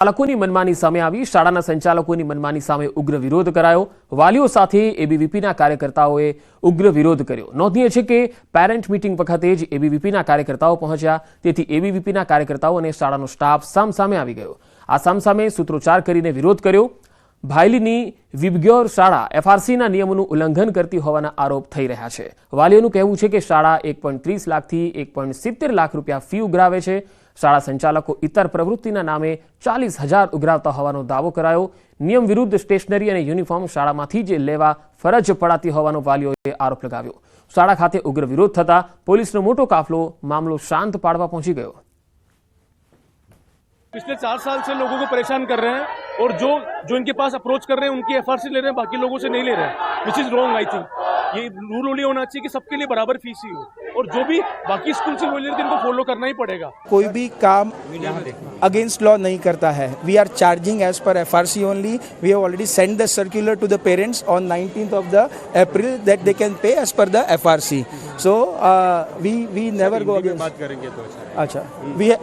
ચાલકોની મનમાની સામે આવી। શાળાના સંચાલકોની મનમાની સામે ઉગ્ર વિરોધ કરાયો। વાલીઓ સાથે એબીવીપીના કાર્યકર્તાઓએ ઉગ્ર વિરોધ કર્યો। નોંધનીય છે કે પેરેન્ટ મીટિંગ વખતે જ એબીવીપીના કાર્યકર્તાઓ પહોંચ્યા, તેથી એબીવીપીના કાર્યકર્તાઓ અને શાળાનો સ્ટાફ સામસામે આવી ગયો। આ સામસામે સૂત્રોચ્ચાર કરીને વિરોધ કર્યો। ભાયલીની વિબગ્યોર શાળા એફઆરસીના નિયમોનું ઉલ્લંઘન કરતી હોવાના આરોપ થઈ રહ્યા છે। વાલીઓનું કહેવું છે કે શાળા 1.30 લાખથી 1.70 લાખ રૂપિયા ફી ઉઘરાવે છે। શાળા સંચાલકો ઇતર પ્રવૃત્તિના નામે 40,000 ઉઘરાવતા હોવાનો દાવો કરાયો। નિયમ વિરુદ્ધ સ્ટેશનરી અને યુનિફોર્મ શાળામાંથી જ લેવા ફરજ પડાતી હોવાનો વાલીઓએ આરોપ લગાવ્યો। શાળા ખાતે ઉગ્ર વિરોધ થતા પોલીસનો મોટો કાફલો મામલો શાંત પાડવા પહોંચી ગયો। पिछले 4 साल से लोगों को परेशान कर रहे हैं और जो इनके पास अप्रोच कर रहे हैं उनकी एफआरसी ले रहे हैं, बाकी लोगों से नहीं ले रहे हैं, which is wrong. I think ये रूल ओनली होना चाहिए कि सबके लिए बराबर फीस ही हो, और जो भी बाकी स्कूल से बोल रहे थे इनको फॉलो करना ही पड़ेगा। कोई भी काम अगेंस्ट लॉ नहीं करता है। We are charging as per FRC only. We have already send the circular to the parents on 19th of the April that they can pay as per the FRC. So we never go against। बात करेंगे तो अच्छा,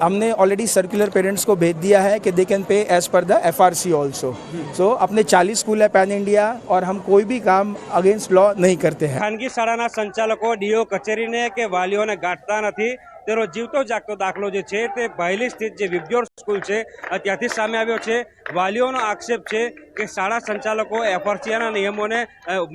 हमने already circular parents को भेज दिया है कि they can pay as per the FRC also. So अपने 40 स्कूल है पैन इंडिया और हम कोई भी काम अगेंस्ट लॉ नहीं करते हैं। खानगी शाળાના સંચાલકો ડીઓ કચેરીને કે વાલીઓને ગાંઠતા નથી, તેનો જીવતો જાગતો દાખલો જે છે તે ભાયલી સ્થિત જે વિબગ્યોર સ્કૂલ છે ત્યાંથી સામે આવ્યો છે। વાલીઓનો આક્ષેપ છે કે શાળા સંચાલકો એફઆરસીના નિયમોને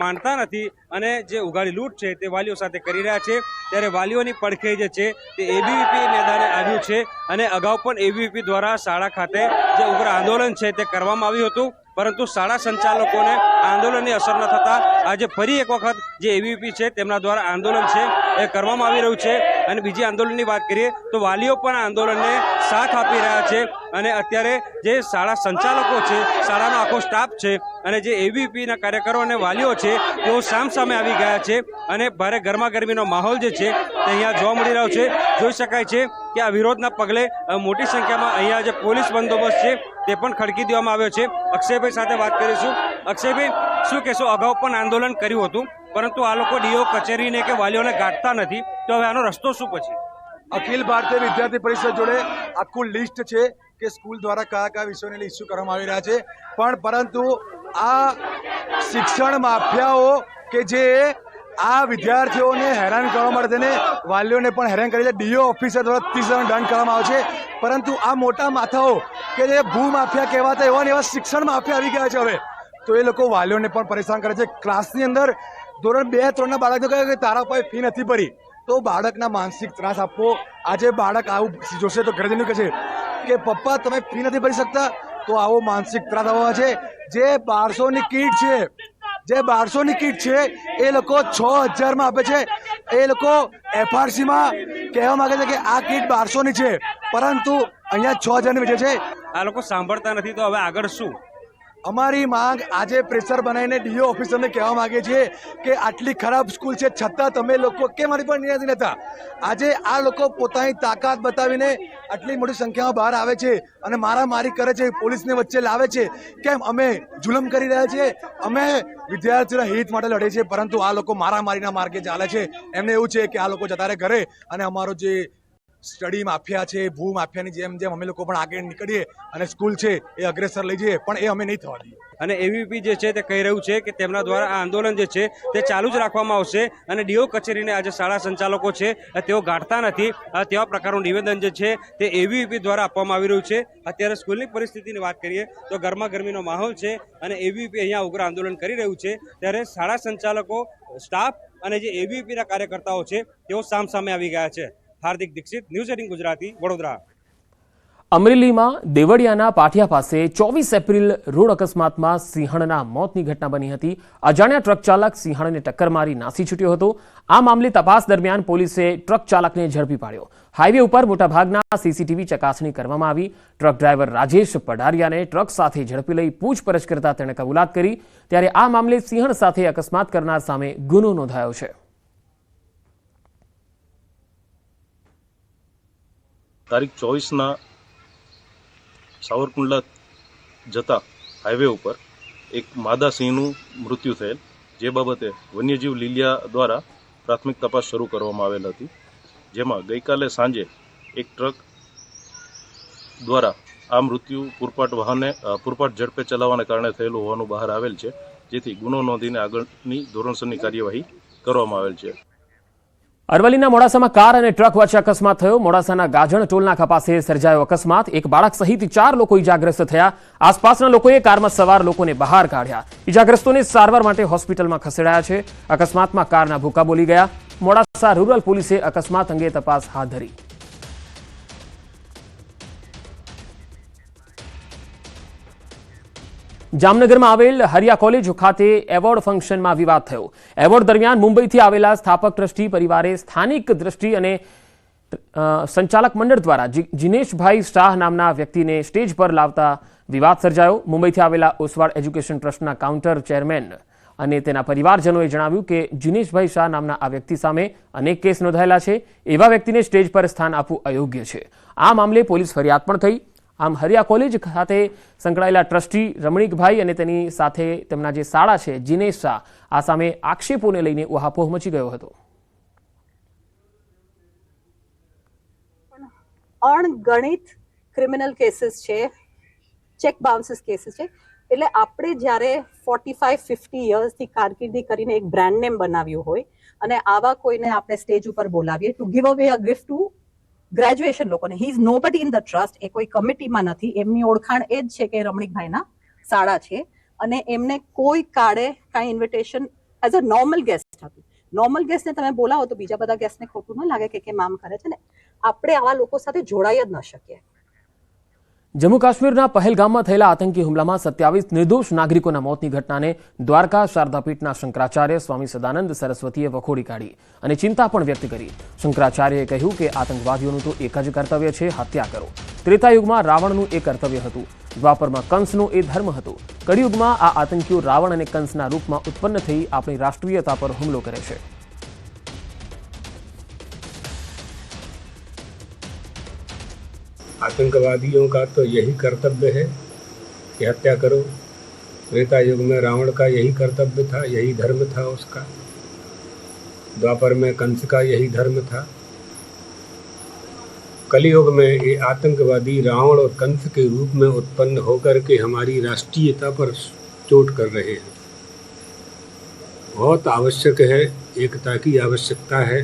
માનતા નથી અને જે ઉઘાડી લૂંટ છે તે વાલીઓ સાથે કરી રહ્યા છે। ત્યારે વાલીઓની પડખે જે છે તે એબીવીપી મેદાને આવ્યું છે અને અગાઉ પણ એબીવીપી દ્વારા શાળા ખાતે જે ઉગ્ર આંદોલન છે તે કરવામાં આવ્યું હતું, પરંતુ શાળા સંચાલકોને આંદોલનની અસર ન થતા આજે ફરી એક વખત જે એબીવીપી છે તેમના દ્વારા આંદોલન છે એ કરવામાં આવી રહ્યું છે। અને બીજી આંદોલનની વાત કરીએ તો વાલીઓ પણ આંદોલનને સાથ આપી રહ્યા છે અને અત્યારે જે શાળા સંચાલકો છે, શાળાનો આખો સ્ટાફ છે અને જે એબીવીપીના કાર્યકરો અને વાલીઓ છે તેઓ સામસામે આવી ગયા છે અને ભારે ગરમાગરમીનો માહોલ જે છે તે અહીંયા જોવા મળી રહ્યો છે। જોઈ શકાય છે કે આ વિરોધના પગલે મોટી સંખ્યામાં અહીંયા જે પોલીસ બંદોબસ્ત છે તે પણ ખડકી દેવામાં આવ્યો છે। અક્ષયભાઈ સાથે વાત કરીશું। અક્ષયભાઈ, શું કહેશો? અગાઉ પણ આંદોલન કર્યું હતું, પરંતુ આ લોકો ડીઓ કચેરીને કે વાલીઓને ગાંઠતા નથી, તો હવે આનો રસ્તો શું પછી? અખિલ ભારતીય વિદ્યાર્થી પરિષદ જોડે આખું લિસ્ટ છે કે સ્કૂલ દ્વારા કયા કયા વિષયોને ઇસ્યુ કરવામાં આવી રહ્યા છે, પરંતુ આ શિક્ષણ માફિયાઓ કે જે આ વિદ્યાર્થીઓને હેરાન કરવા માટે તેને વાલીઓને પણ હેરાન કરી છે, ડીઓ ઓફિસર દ્વારા 30,000 દંડ કરવામાં આવે છે, પરંતુ આ મોટા માથાઓ કે જે ભૂ માફિયા કહેવાતા એવા ને એવા શિક્ષણ માફિયા આવી ગયા છે હવે, તો એ લોકો વાલીઓને પણ પરેશાન કરે છે। ક્લાસની અંદર ધોરણ 2-3ના બાળકો કહે કે તારા પાસે ફી નથી ભરી, તો બાળકના માનસિક ત્રાસ આપવો। આજે બાળક આવું જોશે તો ઘરે જઈને કહે છે કે પપ્પા તમે ફી નથી ભરી શકતા, તો આવો માનસિક ત્રાસ આવવા છે। જે 1200ની કીટ છે એ લોકો 6,000માં આપે છે। એ લોકો એફઆરસીમાં કહેવા માંગે છે કે આ કીટ 1200ની છે, પરંતુ અહીંયા 6,000ની વેચે છે। આ લોકો સાંભળતા નથી, તો હવે આગળ શું? અમારી માંગ આજે પ્રેશર બનાવીને ડીઓ ઓફિસરને કહેવા માંગે છે કે આટલી ખરાબ સ્કૂલ છે છતાં તમે લોકો કેમ મારી પર નિર્ણય નથી લેતા? આજે આ લોકો પોતાની તાકાત બતાવીને આટલી મોટી સંખ્યામાં બહાર આવે છે અને મારામારી કરે છે, પોલીસને વચ્ચે લાવે છે। કેમ? અમે જુલમ કરી રહ્યા છીએ, અમે વિદ્યાર્થીઓના હિત માટે લડે છે, પરંતુ આ લોકો મારામારીના માર્ગે ચાલે છે। એમને એવું છે કે આ લોકો જતા રહે ઘરે અને અમારો જે સ્ટડી માફિયા છે, ભૂ માફિયાની જેમ જેમ અમે લોકો પણ આગળ નીકળીએ અને સ્કૂલ છે એ અગ્રેસર લઈ જઈએ, પણ એ અમે નહીં થવા દઈએ। અને એબીવીપી જે છે તે કહી રહ્યું છે કે તેમના દ્વારા આ આંદોલન જે છે તે ચાલુ જ રાખવામાં આવશે અને ડીઓ કચેરીને આજે શાળા સંચાલકો છે તેઓ ગાંઠતા નથી, તેવા પ્રકારનું નિવેદન જે છે તે એબીવીપી દ્વારા આપવામાં આવી રહ્યું છે। અત્યારે સ્કૂલની પરિસ્થિતિની વાત કરીએ તો ગરમાગરમીનો માહોલ છે અને એબીવીપી અહીંયા ઉગ્ર આંદોલન કરી રહ્યું છે, ત્યારે શાળા સંચાલકો, સ્ટાફ અને જે એબીવીપીના કાર્યકર્તાઓ છે તેઓ સામસામે આવી ગયા છે। હાર્દિક દીક્ષિત, ન્યૂઝ 18 ગુજરાતી, વડોદરા। અમરેલીમાં દેવળિયાના પાટિયા પાસે 24 એપ્રિલ રોડ અકસ્માતમાં સિંહણના મોતની ઘટના બની હતી। અજાણ્યા ટ્રક ચાલક સિંહણને ટક્કર મારી નાસી છૂટ્યો હતો। આ મામલે તપાસ દરમિયાન પોલીસે ટ્રક ચાલકને ઝડપી પાડ્યો। હાઈવે ઉપર મોટાભાગના સીસીટીવી ચકાસણી કરવામાં આવી। ટ્રક ડ્રાઈવર રાજેશ પઢારિયાને ટ્રક સાથે ઝડપી લઈ પૂછપરછ કરતા તેણે કબૂલાત કરી। ત્યારે આ મામલે સિંહણ સાથે અકસ્માત કરનાર સામે ગુનો નોંધાયો છે। તારીખ 24ના સાવરકુંડલા જતા હાઈવે ઉપર એક માદા સિંહનું મૃત્યુ થયેલ, જે બાબતે વન્યજીવ લીલિયા દ્વારા પ્રાથમિક તપાસ શરૂ કરવામાં આવેલ હતી, જેમાં ગઈકાલે સાંજે એક ટ્રક દ્વારા આ મૃત્યુ પૂરપાટ ઝડપે ચલાવવાને કારણે થયેલું હોવાનું બહાર આવેલ છે, જેથી ગુનો નોંધીને આગળની ધોરણસરની કાર્યવાહી કરવામાં આવેલ છે. અરવલ્લીના મોડાસામાં કાર અને ટ્રક વચ્ચે અકસ્માત થયો. મોડાસાના ગાજણ ટોલનાકા પાસે સર્જાયો અકસ્માત. એક બાળક સહિત 4 લોકો ઇજાગ્રસ્ત થયા. આસપાસના લોકોએ કારમાં સવાર લોકોને બહાર કાઢ્યા. ઇજાગ્રસ્તોને સારવાર માટે હોસ્પિટલમાં ખસેડાયા છે. અકસ્માતમાં કારના ભૂકા બોલી ગયા. મોડાસા રૂરલ પોલીસે અકસ્માત અંગે તપાસ હાથ ધરી. જામનગરમાં આવેલ હરિયા કોલેજ ખાતે એવોર્ડ ફંક્શનમાં વિવાદ થયો. એવોર્ડ દરમિયાન મુંબઈથી આવેલા સ્થાપક ટ્રસ્ટી પરિવારે સ્થાનિક ટ્રસ્ટી અને સંચાલક મંડળ દ્વારા જીનેશભાઈ શાહ નામના વ્યક્તિને સ્ટેજ પર લાવતા વિવાદ સર્જાયો. મુંબઈથી આવેલા ઓસવાડ એજ્યુકેશન ટ્રસ્ટના કાઉન્ટર ચેરમેન અને તેના પરિવારજનોએ જણાવ્યું કે જીનેશભાઈ શાહ નામના આ વ્યક્તિ સામે અનેક કેસ નોંધાયેલા છે. એવા વ્યક્તિને સ્ટેજ પર સ્થાન આપવું અયોગ્ય છે. આ મામલે પોલીસ ફરિયાદ પણ થઈ. આમ હરિયા કોલેજ ખાતે સંકળાયેલા ટ્રસ્ટી રમણીકભાઈ અને તેની સાથે તેમના જે શાળા છે જીનેશ શાહ આ સામે આક્ષેપોને લઈને ઉહાપોહ મચી ગયો હતો. અણગણિત ક્રિમિનલ કેસીસ છે, ચેક બાઉન્સીસ કેસીસ છે. એટલે આપણે જ્યારે 45-50 યર્સથી કારકિર્દી કરીને એક બ્રાન્ડ નેમ બનાવ્યું હોય અને આવા કોઈને આપણે સ્ટેજ ઉપર બોલાવીએ ટુ ગીવ અવે અ ગિફ્ટ ટુ ગ્રેજ્યુએશન લોકોને, he is nobody in the trust, એ કોઈ કમિટીમાં નથી, એમની ઓળખાણ એ જ છે કે રમણીકભાઈના શાળા છે અને એમને કોઈ કાળે કાંઈ invitation as a normal guest હતું. નોર્મલ ગેસ્ટને તમે બોલાવો તો બીજા બધા ગેસ્ટને ખોટું ન લાગે કે કેમ આમ કરે છે ને. આપણે આવા લોકો સાથે જોડાઈ જ ન શકીએ. જમ્મુ કાશ્મીરના પહેલગામમાં થયેલા આતંકી હુમલામાં 27 નિર્દોષ નાગરિકોના મોતની ઘટનાને દ્વારકા શારદાપીઠના શંકરાચાર્ય સ્વામી સદાનંદ સરસ્વતીએ વખોડી કાઢી અને ચિંતા પણ વ્યક્ત કરી. શંકરાચાર્યએ કહ્યું કે આતંકવાદીઓનું તો એક જ કર્તવ્ય છે, હત્યા કરો. ત્રેતાયુગમાં રાવણનું એ કર્તવ્ય હતું, દ્વાપરમાં કંસનો એ ધર્મ હતો. કળિયુગમાં આ આતંકીઓ રાવણ અને કંસના રૂપમાં ઉત્પન્ન થઈ આપણી રાષ્ટ્રીયતા પર હુમલો કરે છે. आतंकवादियों का तो यही कर्तव्य है कि हत्या करो. त्रेता युग में रावण का यही कर्तव्य था, यही धर्म था उसका. द्वापर में कंस का यही धर्म था. कलयुग में ये आतंकवादी रावण और कंस के रूप में उत्पन्न होकर के हमारी राष्ट्रीयता पर चोट कर रहे हैं. बहुत आवश्यक है, एकता की आवश्यकता है.